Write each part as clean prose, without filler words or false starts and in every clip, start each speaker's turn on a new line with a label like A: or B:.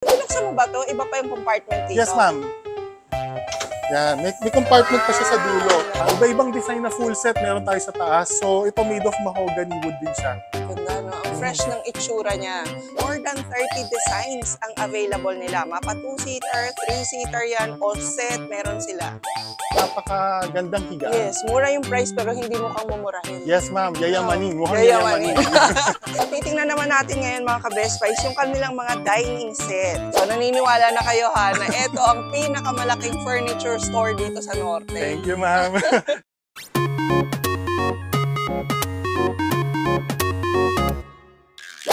A: Binuksan mo ba to? Iba pa yung compartment dito?
B: Yes, ma'am. Yan, may compartment pa siya sa dulo. Iba-ibang design na full set meron tayo sa taas. So, ito made of mahogany wood din siya.
A: Ganda, no? Ang fresh ng itsura niya. More than 30 designs ang available nila. Mapa 2-seater, 3-seater yan, all set, meron sila.
B: Napakagandang higaan.
A: Yes, mura yung price pero hindi mukhang mumurahin.
B: Yes, ma'am. Yayamanin. Mukhang
A: Yayamanin.
B: yayamanin.
A: So, titingnan naman natin ngayon mga ka-Best Buys yung kanilang mga dining set. So, naniniwala na kayo ha na ito ang pinakamalaking furniture store dito sa Norte.
B: Thank you, ma'am.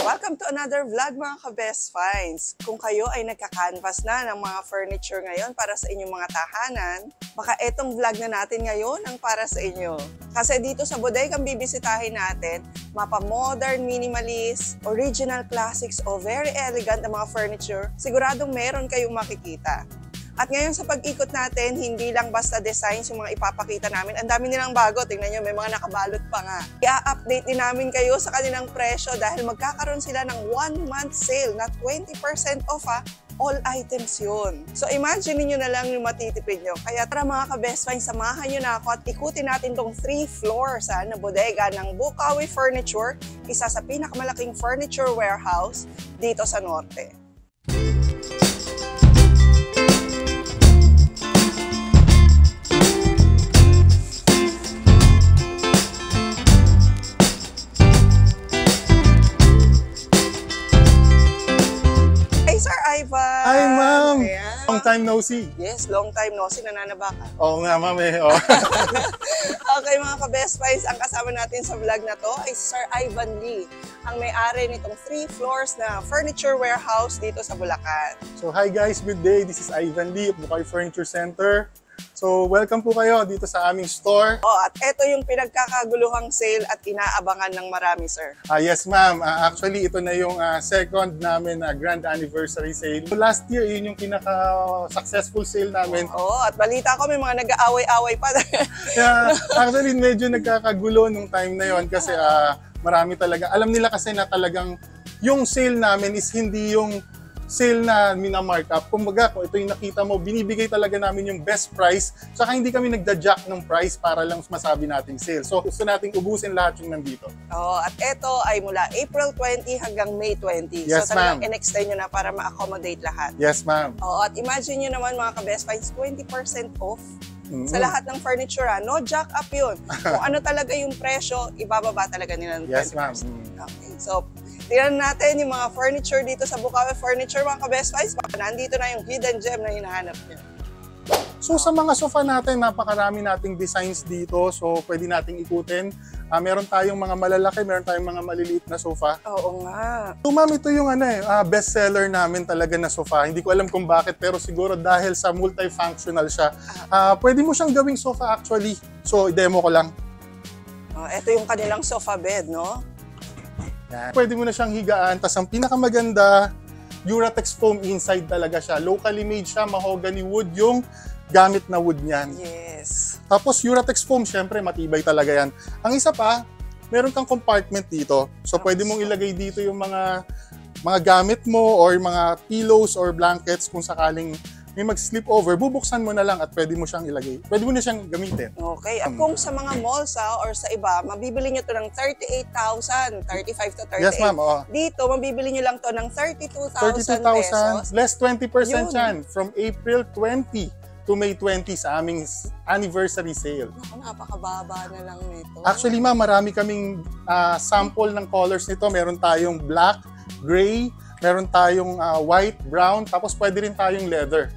A: Welcome to another vlog mga ka-Best Finds. Kung kayo ay nagka-canvas na ng mga furniture ngayon para sa inyong mga tahanan, baka etong vlog na natin ngayon ang para sa inyo. Kasi dito sa bodega ang bibisitahin natin, mapa modern, minimalist, original classics o very elegant na mga furniture, siguradong meron kayong makikita. At ngayon sa pag-ikot natin, hindi lang basta designs yung mga ipapakita namin. Ang dami nilang bago. Tingnan nyo, may mga nakabalot pa nga. I-update din namin kayo sa kanilang presyo dahil magkakaroon sila ng 1-month sale na 20% off ha. All items yun. So imagine niyo na lang yung matitipid nyo. Kaya tara mga ka-Best Finds, samahan nyo na ako at ikutin natin tong 3 floors na bodega ng Bukawi Furniture, isa sa pinakamalaking furniture warehouse dito sa Norte. Ivan!
B: Hi, ma'am!
A: Ayan.
B: Long time no see.
A: Yes, long time no see. Nananabakan.
B: Oo nga, ma'am eh. Oh.
A: Okay mga ka-Best Buys, ang kasama natin sa vlog na to ay Sir Ivan Lee, ang may-ari nitong 3 floors na furniture warehouse dito sa Bulacan.
B: So, hi guys, good day. This is Ivan Lee of Bukawi Furniture Center. So, welcome po kayo dito sa aming store.
A: Oh, at ito yung pinagkakaguluhang sale at inaabangan ng marami, sir.
B: Yes, ma'am. Actually, ito na yung second namin grand anniversary sale. So, last year, yun yung pinaka-successful sale namin.
A: Oo, at balita ko may mga nag-aaway-aaway pa.
B: Kaya, actually, medyo nagkakagulo nung time na yon kasi marami talaga. Alam nila kasi na talagang yung sale namin is hindi yung sale na minamarkup. Kumbaga, kung ito yung nakita mo, binibigay talaga namin yung best price. Saka hindi kami nagda-jack ng price para lang masabi nating sale. So, gusto nating ubusin lahat yung nandito.
A: Oh, at ito ay mula April 20 hanggang May 20.
B: Yes,
A: so, talagang in-extend nyo na para ma-accommodate lahat.
B: Yes, ma'am.
A: Oh, at imagine nyo naman mga ka-Best Finds, 20% off sa lahat ng furniture. No jack up yun. Kung ano talaga yung presyo, ibababa talaga nila ng 20%.
B: Yes, ma'am.
A: Okay, so tingnan natin yung mga furniture dito sa Bukawi Furniture, mga ka-Best Finds. Nandito na yung hidden gem na hinahanap nyo.
B: So sa mga sofa natin, napakarami nating designs dito. So pwede nating ikutin. Meron tayong mga malalaki, meron tayong mga maliliit na sofa.
A: Oo nga.
B: So ma'am, ito yung best seller namin talaga na sofa. Hindi ko alam kung bakit, pero siguro dahil sa multifunctional siya. Pwede mo siyang gawing sofa actually. So i-demo ko lang.
A: Ito yung kanilang sofa bed, no?
B: Yan. Pwede mo na siyang higaan. Tapos ang pinakamaganda, Duratex foam inside talaga siya. Locally made siya, mahogany wood yung gamit na wood niyan.
A: Yes.
B: Tapos Duratex foam, syempre matibay talaga yan. Ang isa pa, meron kang compartment dito. So pwede mong ilagay dito yung mga gamit mo or mga pillows or blankets kung sakaling may mag-slip over, bubuksan mo na lang at pwede mo siyang ilagay. Pwede mo na siyang gamitin.
A: Okay. At kung sa mga malls or sa iba, mabibili nyo to ng 38,000, 35 to 38.
B: Yes, ma'am.
A: Dito, mabibili nyo lang to ng 32,000 pesos.
B: 32,000, less 20%
A: Yun.
B: yan from April 20 to May 20 sa aming anniversary sale.
A: Naku, napakababa na lang nito.
B: Actually, ma'am, marami kaming sample ng colors nito. Meron tayong black, gray, meron tayong white, brown, tapos pwede rin tayong leather.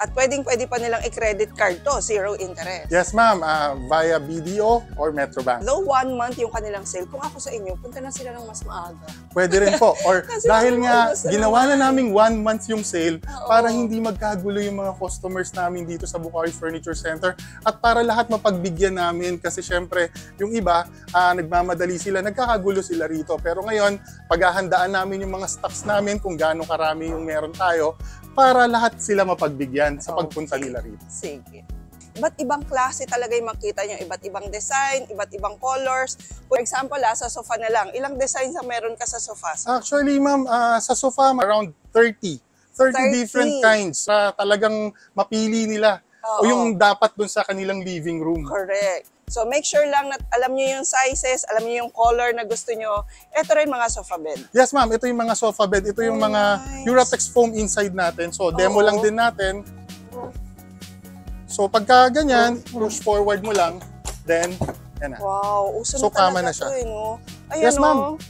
A: At pwede pa nilang i-credit card to, 0 interest.
B: Yes, ma'am. Via BDO or Metrobank.
A: Though 1 month yung kanilang sale, kung ako sa inyo, punta na sila ng mas maaga.
B: Pwede rin po. Or dahil nga, ginawa na naming 1 month yung sale para hindi magkagulo yung mga customers namin dito sa Bukawi Furniture Center at para lahat mapagbigyan namin kasi syempre, yung iba, nagmamadali sila, nagkakagulo sila rito. Pero ngayon, paghahandaan namin yung mga stocks namin kung gaano karami yung meron tayo para lahat sila mapagbigyan sa pagpunta nila rito.
A: Sige. Iba't ibang klase talaga yung makita nyo. Iba't ibang design, iba't ibang colors. For example, sa sofa na lang, ilang designs ang meron ka sa sofa?
B: Actually, ma'am, sa sofa, around 30. 30 different kinds na talagang mapili nila. O yung dapat dun sa kanilang living room.
A: Correct. So make sure lang na alam niyo yung sizes, alam niyo yung color na gusto niyo. Ito rin mga sofa bed.
B: Yes ma'am, ito yung mga sofa bed. Ito yung mga Uratex foam inside natin. So demo lang din natin. So pagka ganyan, push forward mo lang, then yan na.
A: Wow, uso
B: So,
A: na
B: kama na
A: talaga
B: siya.
A: to, no? Ayan,
B: Yes, ma'am.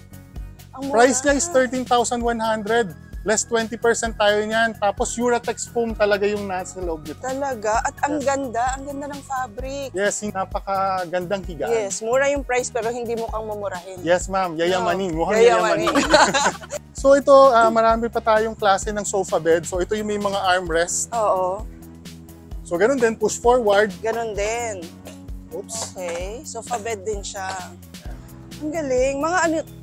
A: Ang mura.
B: Price niya is 13,100. Less 20% tayo niyan. Tapos Uratex foam talaga yung nasa loob nito.
A: Talaga. At ang ganda ng fabric.
B: Yes, napakagandang higaan.
A: Yes, mura yung price pero hindi mo kang mamurahin.
B: Yes ma'am, yayamanin.
A: No.
B: Mukhang yayamanin. So ito, marami pa tayong klase ng sofa bed. So ito yung may mga armrest.
A: Oo.
B: So ganun din, push forward.
A: Ganon din.
B: Oops.
A: Okay, sofa bed din siya. Ang galing.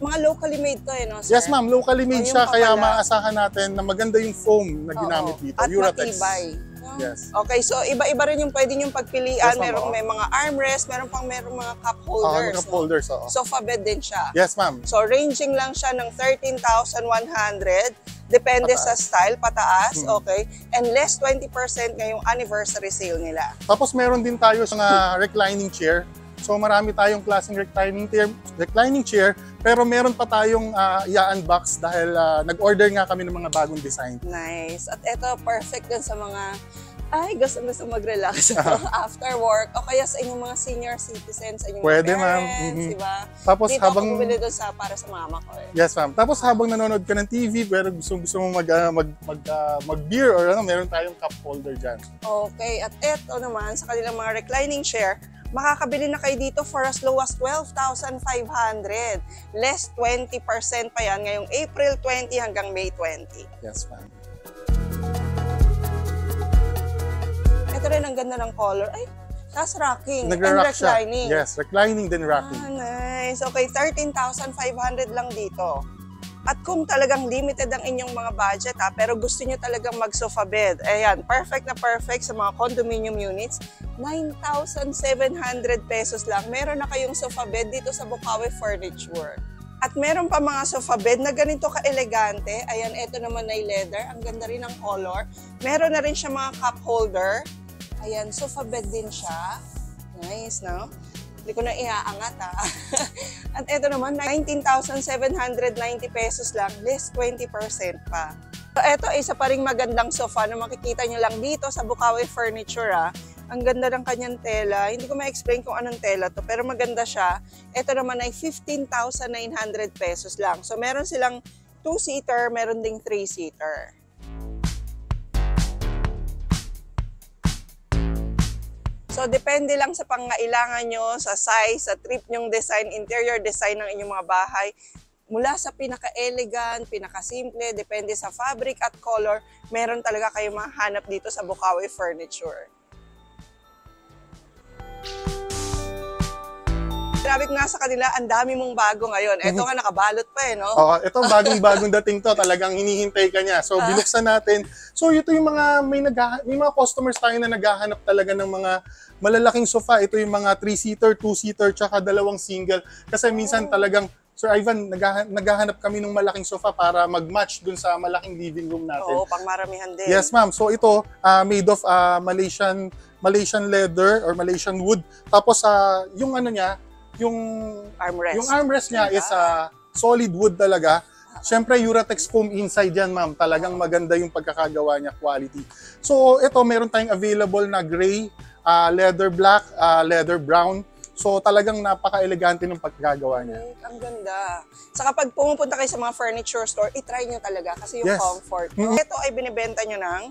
A: Mga locally made to no, sir?
B: Yes ma'am, locally made
A: O, yung
B: siya kaya
A: papala.
B: maasahan natin na maganda yung foam na ginamit dito.
A: At
B: Uratex.
A: matibay. No?
B: Yes.
A: Okay, so iba-iba rin yung pwede niyong pagpilian.
B: Yes, ma'am,
A: Merong may mga armrest, merong mga cup holders.
B: Cup holders, oo.
A: Sofa bed din siya.
B: Yes ma'am.
A: So ranging lang siya ng 13,100. Depende sa style, pataas, okay? And less 20% ngayong anniversary sale nila.
B: Tapos meron din tayo sa mga reclining chair. So marami tayong klaseng reclining chair, pero meron pa tayong i-unbox dahil nag-order nga kami ng mga bagong design.
A: Nice. At ito, perfect din sa mga gusto mag-relax after work o kaya sa inyong mga senior citizens, sa inyong
B: Pwede,
A: mga
B: ma'am.
A: parents, diba?
B: Tapos
A: Dito
B: habang
A: ako bumili doon para sa mama ko.
B: Yes, ma'am. Tapos habang nanonood ka ng TV, pero gusto mo mag-beer or meron tayong cup holder dyan.
A: Okay. At ito naman, sa kanilang mga reclining chair, makakabili na kayo dito for as low as 12,500. Less 20% pa yan ngayong April 20 hanggang May 20.
B: Yes, ma'am.
A: Ito rin ang ganda ng color. Ay, tas rocking and
B: Nagra-rock siya.
A: reclining.
B: Yes, reclining then rocking.
A: Nice. Okay, 13,500 lang dito. At kung talagang limited ang inyong mga budget pero gusto nyo talagang mag-sofa bed, ayan, perfect na perfect sa mga condominium units, 9,700 pesos lang. Meron na kayong sofa bed dito sa Bukawi Furniture. At meron pa mga sofa bed na ganito ka-elegante. Ayan, ito naman ay leather. Ang ganda rin ng color. Meron na rin siya mga cup holder. Ayan, sofa bed din siya. Nice, no? Hindi ko na iaangat, At ito naman, 19,790 pesos lang, less 20% pa. So, ito, isa pa ring magandang sofa na makikita nyo lang dito sa Bukawi Furniture, Ang ganda ng kanyang tela. Hindi ko ma-explain kung anong tela to, pero maganda siya. Ito naman ay 15,900 pesos lang. So, meron silang 2-seater, meron ding 3-seater. So, depende lang sa pangailangan nyo, sa size, sa trip nyong design, interior design ng inyong mga bahay. Mula sa pinaka-elegant, pinaka-simple, depende sa fabric at color, meron talaga kayong mahanap dito sa Bukawi Furniture. Grabe nga sa kanila, ang dami mong bago ngayon. Ito nga, nakabalot pa no?
B: Oo, ito bagong dating to, talagang hinihintay ka niya. So, binuksan natin. So, ito yung mga, may mga customers tayo na naghahanap talaga ng mga malalaking sofa. Ito yung mga 3-seater, 2-seater, tsaka 2 single. Kasi minsan talagang, Sir Ivan, naghahanap kami ng malaking sofa para mag-match dun sa malaking living room natin.
A: Oo, pangmaramihan din.
B: Yes, ma'am. So, ito, made of Malaysian leather or Malaysian wood. Tapos, yung ano niya, yung armrest niya is solid wood talaga. Siyempre, Uratex foam inside yan, ma'am. Talagang maganda yung pagkakagawa niya, quality. So, ito, meron tayong available na gray, leather black, leather brown. So, talagang napaka-elegante ng pagkakagawa niya.
A: Ang ganda. Saka pag pumupunta kayo sa mga furniture store, itry nyo talaga kasi yung comfort. Ito ay binibenta nyo ng?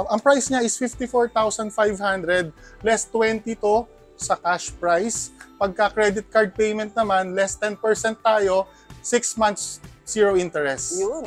B: Ang price niya is 54,500, less 20 to sa cash price. Pagka credit card payment naman, less 10% tayo, 6 months, 0 interest.
A: Yun.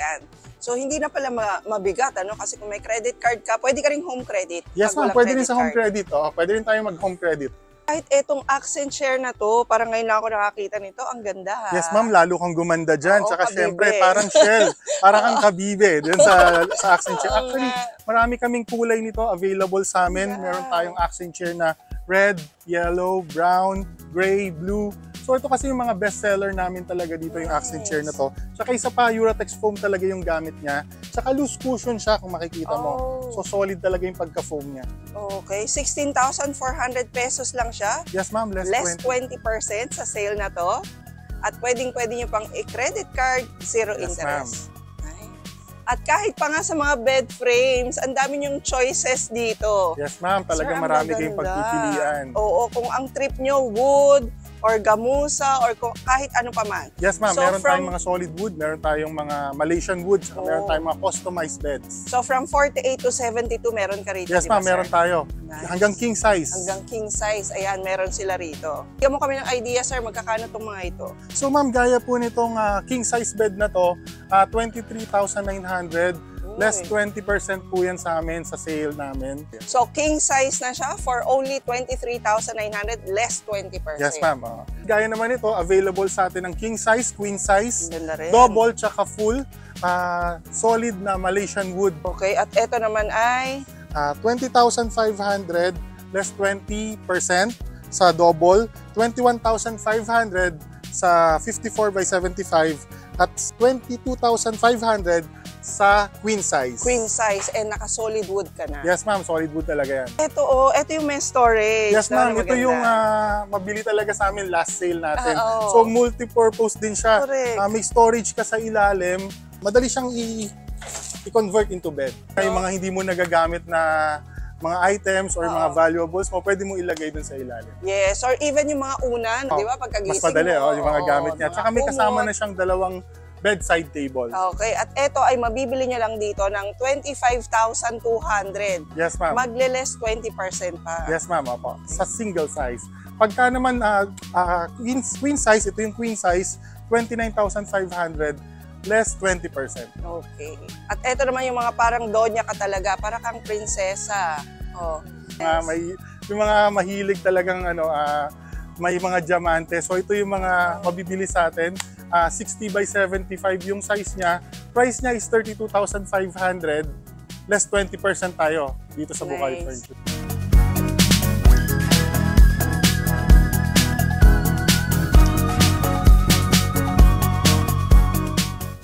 A: So, hindi na pala mabigat, Kasi kung may credit card ka, pwede ka rin home credit.
B: Yes, ma'am. Pwede rin sa home credit. Pwede rin tayo mag-home credit.
A: Kahit etong accent chair na to, parang ngayon lang ako nakakita nito, ang ganda,
B: Yes, ma'am. Lalo kang gumanda dyan. Tsaka
A: kabibe.
B: syempre, parang shell. Parang kang kabibe dun sa accent chair. Actually, marami kaming kulay nito available sa amin. Meron tayong accent chair na red, yellow, brown, gray, blue. So ito kasi yung mga best seller namin talaga dito, yung accent chair na to. Tsaka isa pa, Uratex foam talaga yung gamit niya. Tsaka loose cushion siya kung makikita mo. So solid talaga yung pagka-foam niya.
A: Okay, 16,400 pesos lang siya.
B: Yes ma'am, less
A: 20% sa sale na to. At pwede nyo pang i-credit card, zero interest. At kahit pa nga sa mga bed frames, ang dami nyong choices dito.
B: Yes ma'am, talagang marami kayong pagpipilian.
A: Oo, kung ang trip nyo wood, or gamusa, or kahit ano pa man.
B: Yes ma'am, meron tayong mga solid wood, meron tayong mga Malaysian wood, meron tayong mga customized beds.
A: So from 48 to 72, meron ka rito,
B: yes ma'am, meron tayo. Nice. Hanggang king size.
A: Hanggang king size, ayan, meron sila rito. Bigyan mo kami ng idea, sir, magkakano itong mga ito?
B: So ma'am, gaya po nitong king size bed na to, 23,900. Less 20% po yan sa amin sa sale namin.
A: So king size na siya for only 23,900, less 20%.
B: Yes ma'am. Gaya naman ito, available sa atin ng king size, queen size,
A: rin.
B: double tsaka full, solid na Malaysian wood.
A: Okay, at ito naman ay
B: 20,500 less 20% sa double, 21,500 sa 54 by 75 at 22,500 sa queen size.
A: Queen size and naka-solid wood ka na.
B: Yes ma'am, solid wood talaga yan.
A: Ito yung may storage.
B: Yes ma'am, ito yung mabili talaga sa amin last sale natin. So multi-purpose din siya. May storage ka sa ilalim. Madali siyang i-convert into bed. Yung mga hindi mo nagagamit na mga items or mga valuables mo, pwede mo ilagay dun sa ilalim.
A: Yes, or even yung mga unan, di ba? Pagkagising
B: mas madali,
A: mo.
B: Yung mga gamit niya. Tsaka may kasama na siyang dalawang bedside table.
A: Okay, at ito ay mabibili nyo lang dito ng 25,200.
B: Yes ma'am.
A: Magle-less 20% pa.
B: Yes ma'am, opo. Sa single size. Pagka naman queen size, ito yung queen size, 29,500. Less 20%.
A: Okay. At ito naman yung mga parang donya ka talaga, para kang prinsesa. Yes.
B: Yung mga mahilig talagang may mga diamante. So ito yung mga mabibili sa atin. 60 by 75 yung size niya. Price niya is 32,500. Less 20% tayo dito sa Bukawi Furniture.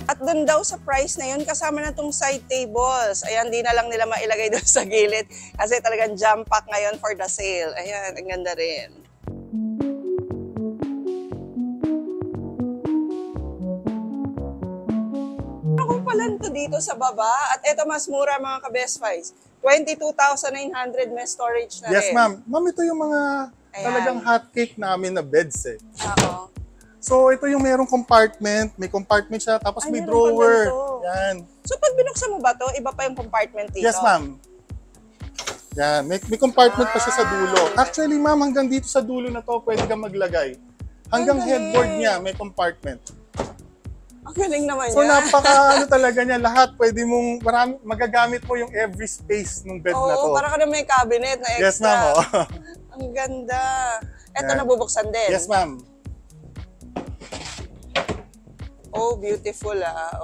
A: At doon daw sa price na yun, kasama na itong side tables. Ayan, di na lang nila mailagay doon sa gilid kasi talagang jam pack ngayon for the sale. Ayan, ang ganda rin. Ako pala ito dito sa baba at ito mas mura mga ka-Best Finds. 22,900 may storage na rin.
B: Yes ma'am. Ma'am, ito yung mga talagang hotcake namin na beds eh.
A: Oo.
B: So, ito yung merong compartment. May compartment siya, tapos may drawer. Yan.
A: So, pag binuksan mo ba to, iba pa yung compartment dito?
B: Yes, ma'am. Yan. May compartment pa siya sa dulo. Actually, ma'am, hanggang dito sa dulo na to, pwede kang maglagay. Hanggang headboard niya, may compartment.
A: Ang galing naman
B: so, napaka talaga niya. Lahat, pwede mong, magagamit mo yung every space ng bed na to.
A: Oo, para ka na may cabinet na extra.
B: Yes, ma'am.
A: Ang ganda. Ito nabubuksan din.
B: Yes, ma'am.
A: Oh, beautiful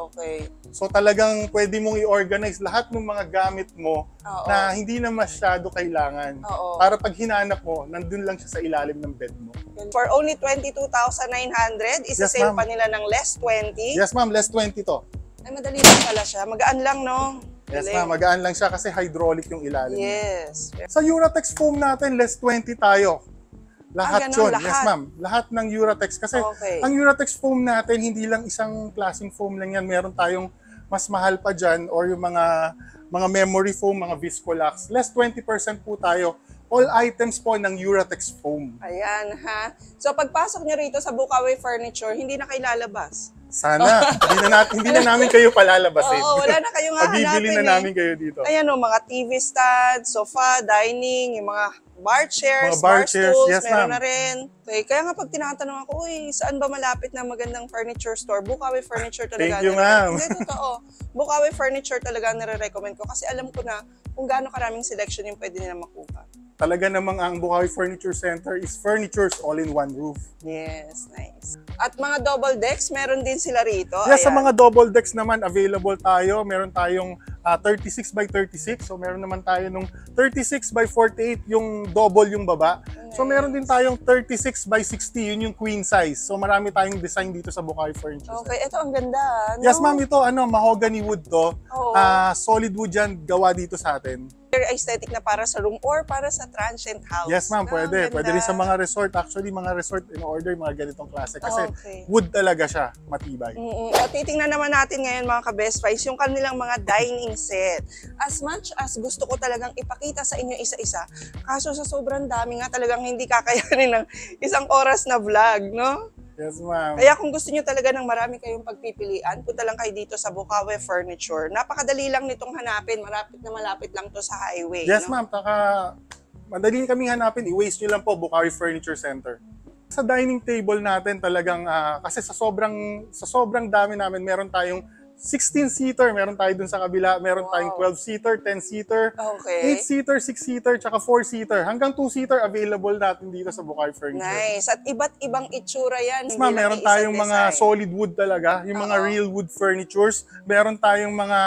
A: okay.
B: So talagang pwede mong i-organize lahat ng mga gamit mo na hindi na masyado kailangan. Para pag hinanap mo, nandun lang siya sa ilalim ng bed mo.
A: For only 22,900, isa-sale pa nila ng less 20.
B: Yes ma'am, less 20 to.
A: Ay, madali lang pala siya. Magaan lang, no?
B: Yes ma'am, magaan lang siya kasi hydraulic yung ilalim.
A: Yes.
B: Sa Uratex foam natin, less 20 tayo. Lahat yun.
A: Lahat.
B: Yes, ma'am. Lahat ng Uratex. Kasi ang Uratex foam natin, hindi lang isang klaseng foam lang yan. Meron tayong mas mahal pa dyan or yung mga memory foam, mga Viscolax. Less 20% po tayo. All items po ng Uratex foam.
A: Ayan, ha? So, pagpasok nyo rito sa Bukawi Furniture, hindi na kayo lalabas.
B: Sana. hindi na namin kayo palalabasin.
A: Oo, wala na kayong hahanapin.
B: Pabibili na namin kayo dito.
A: Ayan mga TV stand, sofa, dining, yung mga bar chairs, bar stools, yes, meron na rin. Okay, kaya nga pag tinatanong ako, saan ba malapit na magandang furniture store? Bukawi Furniture talaga.
B: Thank you, ma'am.
A: Hindi, totoo. Bukawi Furniture talaga nire-recommend ko kasi alam ko na kung gaano karaming selection yung pwede nila makuha.
B: talaga namang ang Bukawi Furniture Center is furnitures all in one roof.
A: Yes, nice. At mga double decks, meron din sila rito.
B: Yes, sa
A: Ayan.
B: mga double decks naman, available tayo. Meron tayong 36 by 36. So, meron naman tayo nung 36 by 48, yung double yung baba. So, meron din tayong 36 by 60, yun yung queen size. So, marami tayong design dito sa Bukawi Furniture Center.
A: Okay, ito ang ganda. No?
B: Yes, ma'am. Ito, mahogany wood to.
A: Oo.
B: Solid wood yan, gawa dito sa atin.
A: Very aesthetic na para sa room or para sa transient house.
B: Yes, ma'am.
A: No,
B: Pwede.
A: ang
B: Pwede
A: ganda.
B: rin sa mga resort. Actually, mga resort in-order mga ganitong klase. Kasi
A: Okay.
B: wood talaga siya. Matibay.
A: At titingnan naman natin ngayon mga ka-best finds yung kanilang mga dining set. As much as gusto ko talagang ipakita sa inyo isa-isa, kaso sa sobrang dami nga talagang hindi kakayanin ng isang oras na vlog, no?
B: Yes, ma'am.
A: Kaya kung gusto nyo talaga ng marami kayong pagpipilian, punta lang kayo dito sa Bukawi Furniture. Napakadali lang nitong hanapin. Malapit lang to sa highway.
B: Yes,
A: no?
B: ma'am. Madali kaming hanapin. I-waste nyo lang po, Bukawi Furniture Center. Sa dining table natin talagang, kasi sa sobrang dami namin, meron tayong 16-seater, meron tayo dun sa kabila, meron tayong 12-seater, 10-seater,
A: Okay.
B: 8-seater, 6-seater, tsaka 4-seater. Hanggang 2-seater available natin dito sa Bukawi Furniture.
A: Nice. At iba't ibang itsura yan.
B: Yes, ma'am,
A: Hindi lang
B: meron
A: iisang
B: tayong mga
A: design.
B: solid wood talaga, yung mga
A: Oo.
B: real wood furnitures. Meron tayong mga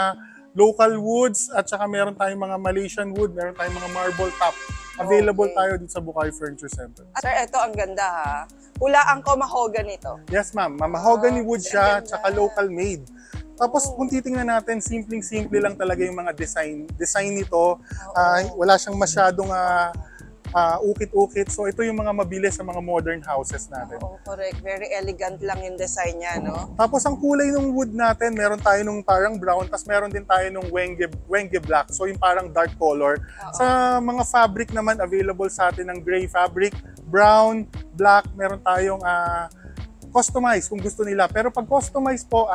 B: local woods at saka meron tayong mga Malaysian wood, meron tayong mga marble top. Available
A: Okay.
B: tayo dito sa Bukawi Furniture Center.
A: Sir, ito ang ganda ha. Hulaan ko mahogany ito.
B: Yes, ma'am. Mahogany wood siya,
A: Ganda.
B: tsaka local made. Tapos kung titingnan natin, simpleng-simple lang talaga yung mga design nito. Wala siyang masyadong ukit-ukit. So ito yung mga mabilis sa mga modern houses natin.
A: Oo, correct. Very elegant lang yung design niya, no?
B: Tapos ang kulay ng wood natin, meron tayo nung parang brown, tapos meron din tayo nung wenge black. So yung parang dark color. Sa mga fabric naman, available sa atin ng gray fabric, brown, black, meron tayong customize kung gusto nila. Pero pag customize po,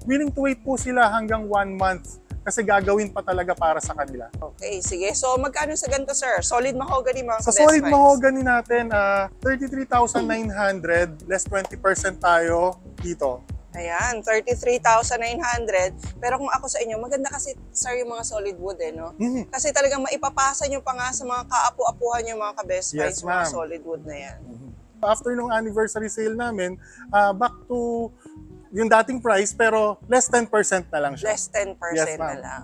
B: willing to wait po sila hanggang 1 month kasi gagawin pa talaga para sa kanila.
A: Okay, sige. So, magkano sa ganito, sir? Solid mahogany, mga
B: Sa
A: ka-best
B: solid
A: finds.
B: mahogany natin, 33,900, less 20% tayo dito.
A: Ayan, 33,900. Pero kung ako sa inyo, maganda kasi, sir, yung mga solid wood, no?
B: Mhm.
A: Kasi talagang maipapasa nyo pa nga sa mga kaapu-apuhan yung mga ka-best
B: Yes,
A: finds, mga
B: ma'am.
A: solid wood na yan.
B: After nung anniversary sale namin, back to yung dating price pero less 10% na lang siya.
A: Less 10%
B: Yes,
A: na
B: ma'am.
A: lang.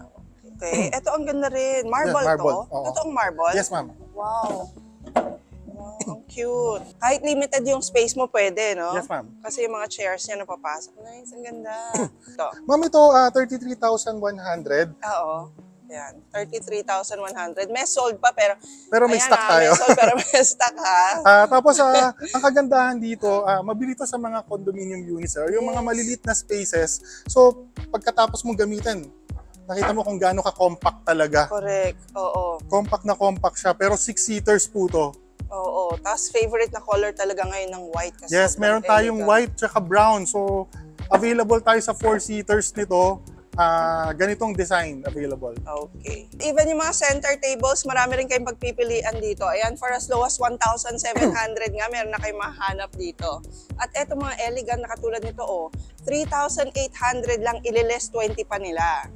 A: Okay, ito ang ganda rin. Marble,
B: Yes, marble.
A: to?
B: Oo.
A: Totoong marble?
B: Yes, ma'am.
A: Wow. Wow, ang cute. Kahit limited yung space mo, pwede, no?
B: Yes, ma'am.
A: Kasi yung mga chairs niya napapasok. Nice, ang ganda. Ito.
B: Ma'am, ito 33,100.
A: Oo. Yan, 33,100. May sold pa, pero
B: Pero may
A: ayan
B: stock tayo.
A: May sold, pero may stock, ha?
B: Tapos ang kagandahan dito, mabili to sa mga condominium units, yung mga
A: Yes.
B: maliliit na spaces. So, pagkatapos mong gamitin, nakita mo kung gaano ka-compact talaga.
A: Correct. Oo.
B: Compact na compact siya, pero 6-seaters po to.
A: Oo. Tapos favorite na color talaga ngayon ng white. Kasi
B: Yes,
A: sobrang
B: meron tayong
A: elegant.
B: white tsaka brown. So, available tayo sa 4-seaters nito. Ganitong design available.
A: Okay. Even yung mga center tables, marami rin kayong pagpipilian dito. Ayan, for as low as 1,700 nga, meron na kayong mahanap dito. At eto mga elegant na katulad nito, 3,800 lang, ililess 20 pa nila.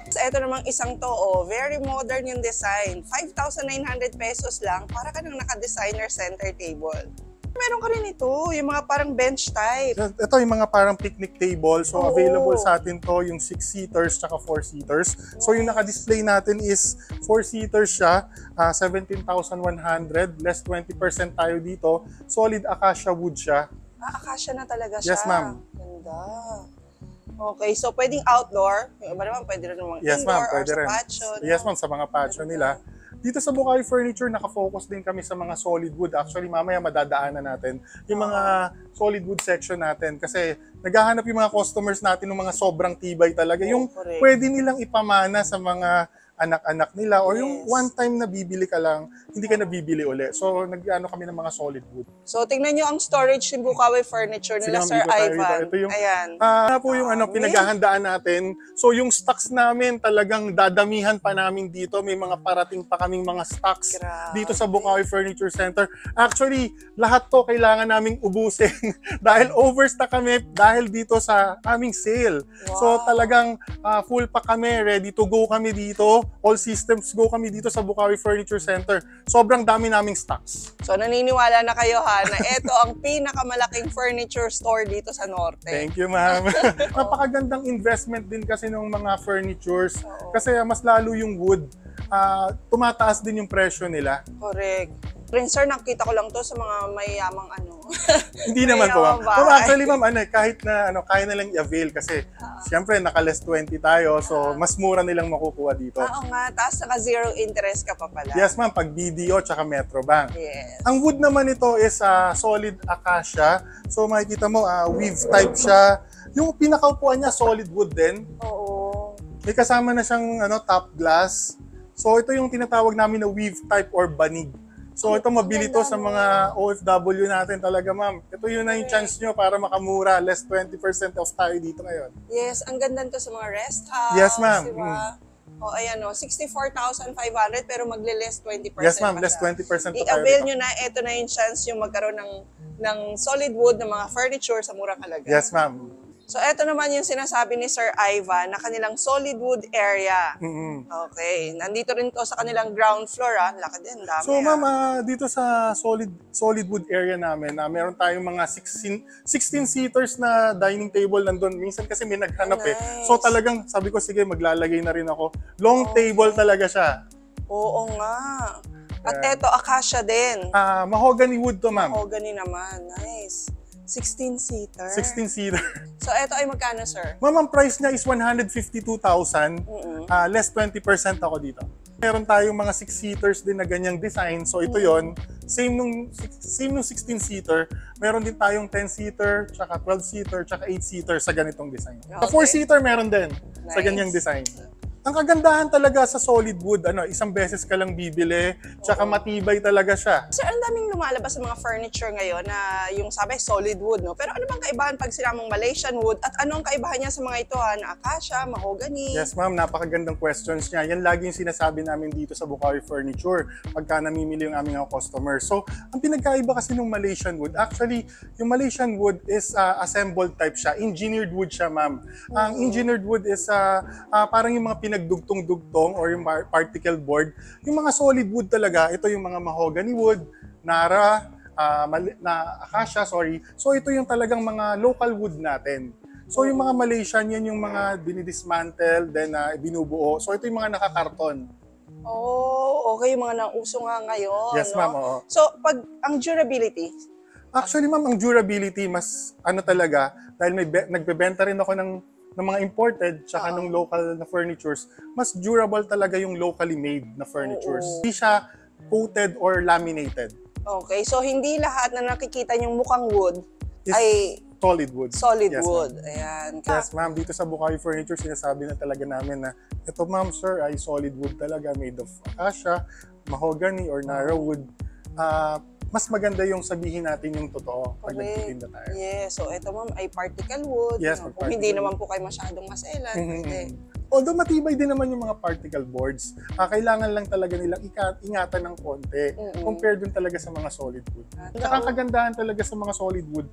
A: So, eto namang isang to, very modern yung design. 5,900 pesos lang, para ka nang naka-designer center table. Meron ka rin ito, yung mga parang bench type.
B: Ito yung mga parang picnic table. So,
A: Oo.
B: available sa atin to yung 6-seaters tsaka 4-seaters. So, yung naka-display natin is 4-seaters siya. 17,100. Less 20% tayo dito. Solid acacia wood siya.
A: Acacia na talaga siya.
B: Yes, ma'am.
A: Ganda. Okay, so pwedeng outdoor. Yung iba naman pwede rin naman
B: Yes,
A: indoor
B: ma'am.
A: or
B: Pwede
A: sa
B: rin.
A: patio.
B: Yes,
A: no?
B: ma'am. Sa mga patio nila. Dito sa Bukawi Furniture, nakafocus din kami sa mga solid wood. Actually, mamaya madadaanan natin yung mga solid wood section natin. Kasi naghahanap yung mga customers natin ng mga sobrang tibay talaga. Yung
A: correct.
B: pwede nilang ipamana sa mga anak-anak nila or yung
A: Yes.
B: one time na bibili ka lang, hindi ka na bibili uli. So, nag-ano kami ng mga solid wood.
A: So, tingnan nyo ang storage ni Bukawi Furniture nila,
B: Sige,
A: Sir
B: ma'am, dito tayo
A: Ivan.
B: dito. Ito yung-
A: Ayan.
B: Po yung
A: Dami.
B: pinaghahandaan natin. So yung stocks namin talagang dadamihan pa namin dito. May mga parating pa kaming mga stocks
A: Grabe.
B: dito sa Bukawi Furniture Center. Actually, lahat to kailangan naming ubusin dahil overstock kami dahil dito sa aming sale. So
A: Wow.
B: talagang full pa kami, ready to go kami dito. all systems go kami dito sa Bukawi Furniture Center. Sobrang dami naming stocks.
A: So naniniwala na kayo ha na ito ang pinakamalaking furniture store dito sa Norte.
B: Thank you, ma'am. Napakagandang investment din kasi ng mga furnitures. Kasi mas lalo yung wood, tumataas din yung presyo nila.
A: Correct. Rin sir, nakita ko lang to sa mga mayamang
B: Hindi naman po, ma'am. Pero actually, ma'am, kahit na kaya na lang i-avail kasi siyempre naka-less 20 tayo, so mas mura nilang makukuha dito.
A: Oo nga, tapos naka-zero interest ka pa pala.
B: Yes, ma'am, pag BDO tsaka Metrobank.
A: Yes.
B: Ang wood naman ito is solid acacia. So makikita mo, weave type siya. Yung pinakaupuan niya, solid wood din.
A: Oo.
B: May kasama na siyang top glass. So ito yung tinatawag namin na weave type or banig. So ito mabili to sa mga OFW natin talaga, ma'am. Ito yun na yung chance nyo para makamura. Less 20% off tayo dito ngayon.
A: Yes, ang ganda to sa mga rest house.
B: Yes, ma'am.
A: Diba? O ayan 64,500 pero magle-less 20%.
B: Yes, ma'am. Less 20% to tayo.
A: I-avail nyo na, ito na yung chance yung magkaroon ng solid wood ng mga furniture sa murang halaga.
B: Yes, ma'am.
A: So, ito naman yung sinasabi ni Sir Ivan na kanilang solid wood area. Okay. Nandito rin to sa kanilang ground floor, Laki din, dami.
B: So, ma'am, dito sa solid wood area namin, meron tayong mga 16-seaters na dining table nandun. Minsan kasi may naghanap
A: Nice.
B: So, talagang sabi ko, sige, maglalagay na rin ako. Long table talaga siya.
A: Oo nga. At ito, acacia din.
B: Mahogany wood to, ma'am.
A: Mahogany naman. Nice. 16-seater.
B: 16-seater.
A: So, ito ay magkano, sir?
B: Ma'am, ang price niya is 152,000. Less 20% ako dito. Meron tayong mga 6-seaters din na ganyang design. So, ito yon. Same nung 16-seater. Meron din tayong 10-seater, tsaka 12-seater, tsaka 8-seater sa ganitong design. Sa 4-seater meron din sa ganyang design. Ang kagandahan talaga sa solid wood, isang beses ka lang bibili, tsaka matibay talaga siya.
A: Sir, ang daming lumalabas sa mga furniture ngayon na yung sabi solid wood, no? Pero ano bang kaibahan pag sinamang Malaysian wood at ano ang kaibahan niya sa mga ito, na acacia, mahogany?
B: Yes, ma'am, napakagandang questions niya. Yan lagi yung sinasabi namin dito sa Bukawi Furniture pagka namimili yung aming mga customers. So, ang pinagkaiba kasi ng Malaysian wood, actually, yung Malaysian wood is assembled type siya. Engineered wood siya, ma'am. Ang engineered wood is parang yung mga pinagdugtong-dugtong or yung particle board. Yung mga solid wood talaga, ito yung mga mahogany wood, nara, acacia, sorry. So ito yung talagang mga local wood natin. So yung mga Malaysian, yan yung mga dinidismantle, then binubuo. So ito yung mga nakakarton.
A: Oh, okay. Yung mga nauso nga ngayon.
B: Yes, ma'am. Oo.
A: So, pag ang durability?
B: Actually, ma'am, ang durability, mas talaga, dahil nagbebenta rin ako ng mga imported tsaka ng local na furnitures, mas durable talaga yung locally made na furnitures. Hindi siya coated or laminated.
A: Okay, so hindi lahat na nakikita yung mukhang wood ay
B: solid wood.
A: Solid
B: Yes,
A: wood.
B: Ma'am.
A: Ayan.
B: Yes, ma'am. Dito sa Bukawi Furniture, sinasabi na talaga namin na ito, ma'am, sir, ay solid wood talaga made of acacia, mahogany, or narrow wood. Mas maganda yung sabihin natin yung totoo pag nagtitinda tayo.
A: Yes, so ito ma'am ay particle wood.
B: Yes,
A: kung hindi naman po kayo masyadong maselan.
B: Although matibay din naman yung mga particle boards, kailangan lang talaga nilang ingatan ng konti compared dun talaga sa mga solid wood. Tsaka ang kagandahan talaga sa mga solid wood,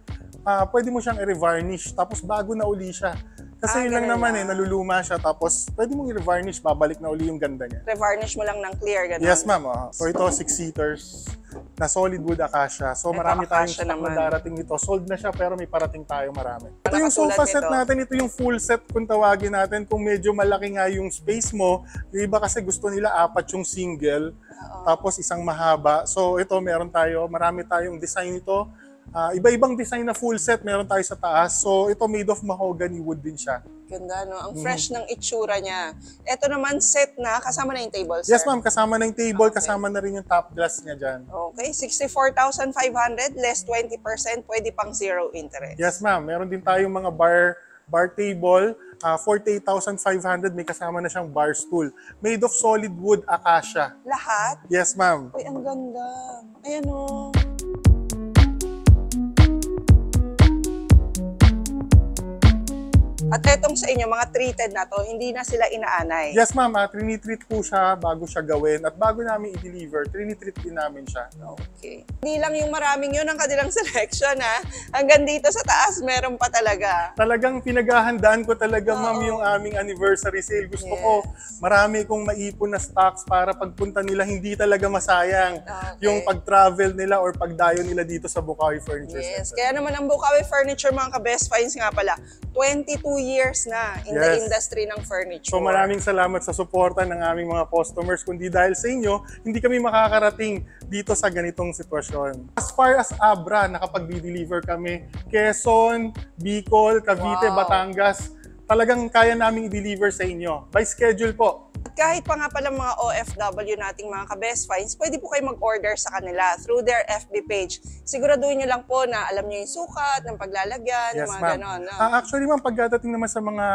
B: pwede mo siyang i-revarnish tapos bago na uli siya. Kasi yun lang naman naluluma siya tapos pwede mong i-revarnish, babalik na uli yung ganda niya.
A: Revarnish mo lang ng clear, ganun?
B: Yes, ma'am. So ito, 6-seaters na solid wood acacia. So marami tayong stock na darating nito. Sold na siya pero may parating tayo marami. Ito yung sofa set natin, ito yung full set kung tawagin natin. Kung medyo malaki nga yung space mo, yung iba kasi gusto nila 4 yung single, tapos isang mahaba. So ito meron tayo, marami tayong design ito. Iba-ibang design na full set meron tayo sa taas. So ito made of mahogany wood din siya.
A: Ganda, no? Ang fresh ng itsura niya. Ito naman set na, kasama na yung table, sir?
B: Yes, ma'am. Kasama na yung table, kasama na rin yung top glass niya dyan.
A: Okay, 64,500 less 20%, pwede pang zero interest.
B: Yes, ma'am. Meron din tayong mga bar table, 48,500, may kasama na siyang bar stool. Made of solid wood acacia.
A: Lahat?
B: Yes, ma'am.
A: Uy, ang ganda. Ayan o. At etong sa inyo, mga treated na to, hindi na sila inaanay.
B: Yes ma'am, trinitreat po siya bago siya gawin at bago namin i-deliver, trinitreat din namin siya.
A: Okay. Hindi lang yung maraming yun ang kanilang selection ha. Hanggang dito sa taas, meron pa talaga.
B: Talagang pinaghahandaan ko talaga ma'am yung aming anniversary sale. Gusto ko marami kong maipon na stocks para pagpunta nila hindi talaga masayang yung pag-travel nila or pagdayo nila dito sa Bukawi Furniture Center.
A: Kaya naman ang Bukawi Furniture mga ka-best finds nga pala, 22 years na in the industry ng furniture.
B: So maraming salamat sa suporta ng aming mga customers. Kundi dahil sa inyo, hindi kami makakarating dito sa ganitong sitwasyon. As far as Abra, nakapag-deliver kami, Quezon, Bicol, Cavite, Batangas, talagang kaya naming i-deliver sa inyo. By schedule po.
A: Kahit pa nga pala mga OFW nating mga ka-best finds, pwede po kayo mag-order sa kanila through their FB page. Siguraduhin nyo lang po na alam nyo yung sukat, ng paglalagyan, mga ganon. No?
B: Actually ma'am, pagdating naman sa mga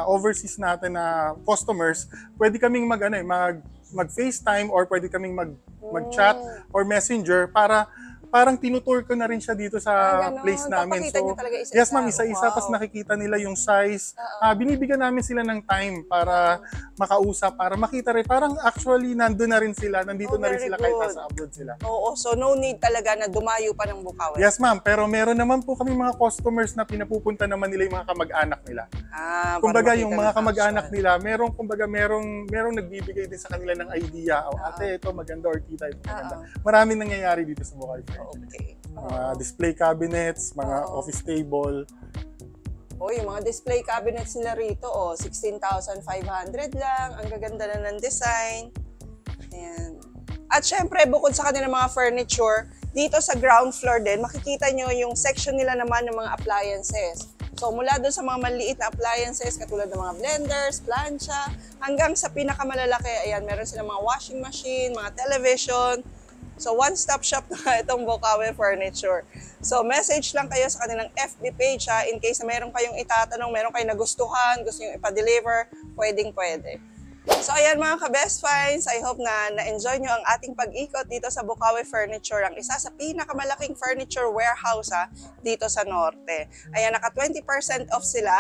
B: overseas natin na customers, pwede kaming mag-FaceTime or pwede kaming mag-chat or messenger para parang tinutour ko na rin siya dito sa place namin. So, yes ma'am, isa-isa, pas nakikita nila yung size. Binibigyan namin sila ng time para makausap, para makita rin. Parang actually nandun na rin sila, nandito na rin sila kahit nasa abroad sila.
A: Oo, so no need talaga na dumayo pa ng Bukawi.
B: Yes ma'am, pero meron naman po kami mga customers na pinapupunta naman nila yung mga kamag-anak nila. Kumbaga yung mga kamag-anak nila, merong nagbibigay din sa kanila ng idea. Ate, ito maganda or tita, ito maganda. Maraming nangyayari dito sa Bukawi. Mga display cabinets, mga office table.
A: Yung mga display cabinets nila rito, 16,500 lang. Ang gaganda na ng design. Ayan. At syempre, bukod sa kanilang mga furniture, dito sa ground floor din, makikita nyo yung section nila naman ng mga appliances. So mula doon sa mga maliit na appliances, katulad ng mga blenders, plancha, hanggang sa pinakamalalaki, ayan, meron silang mga washing machine, mga television. So, one-stop shop na itong Bukawi Furniture. So, message lang kayo sa kanilang FB page in case na meron kayong itatanong, meron kayong nagustuhan, gusto nyo ipa-deliver, pwedeng-pwede. So, ayan mga ka-best finds, I hope na na-enjoy nyo ang ating pag-ikot dito sa Bukawi Furniture, ang isa sa pinakamalaking furniture warehouse dito sa Norte. Ayan, naka 20% off sila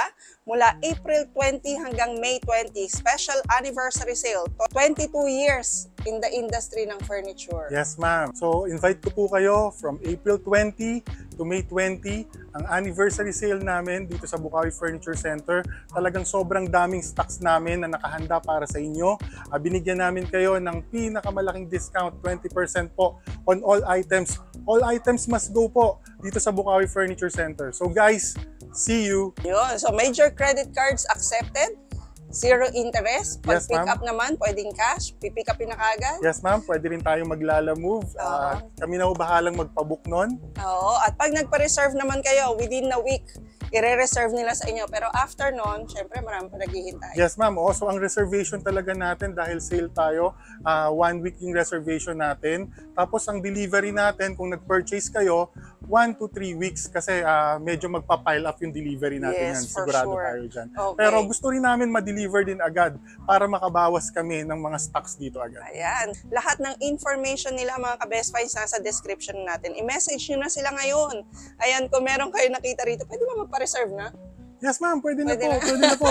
A: mula April 20 hanggang May 20, special anniversary sale. 22 years in the industry ng furniture.
B: Yes, ma'am. So, invite ko po kayo from April 20 to May 20, ang anniversary sale namin dito sa Bukawi Furniture Center. Talagang sobrang daming stocks namin na nakahanda para sa inyo. Binigyan namin kayo ng pinakamalaking discount, 20% po on all items. All items must go po dito sa Bukawi Furniture Center. So guys, see you!
A: Yun. So major credit cards accepted. Zero interest. Pag pick up naman, pwedeng cash. Pipick upin na kagad.
B: Yes, ma'am. Pwede rin tayong mag-Lala-Move. Kami na bahalang magpabook nun.
A: Oo. At pag nagpa-reserve naman kayo, within a week, i-reserve nila sa inyo. Pero after nun, syempre marami pa naghihintay.
B: Yes, ma'am. So, ang reservation talaga natin, dahil sale tayo, 1 week yung reservation natin. Tapos, ang delivery natin, kung nag-purchase kayo, 1 to 3 weeks kasi medyo magpa-pile up yung delivery natin.
A: Yes,
B: yan. Sigurado tayo dyan.
A: Okay.
B: Pero gusto rin namin ma-deliver din agad para makabawas kami ng mga stocks dito agad.
A: Ayan. Lahat ng information nila mga ka-best finds nasa description natin. I-message nyo na sila ngayon. Ayan, kung meron kayo nakita rito, pwede ba magpa-reserve na?
B: Yes ma'am, pwede na po.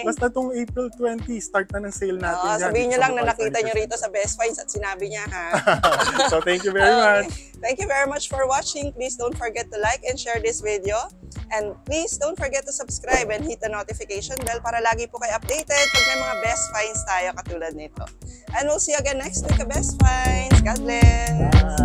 B: Basta tong April 20, start na ng sale natin.
A: Sabihin nyo lang na nakita nyo rito sa Best Finds at sinabi niya ha.
B: So thank you very much.
A: Thank you very much for watching. Please don't forget to like and share this video. And please don't forget to subscribe and hit the notification bell para lagi po kayo updated pag may mga Best Finds tayo katulad nito. And we'll see you again next week, Best Finds. God bless!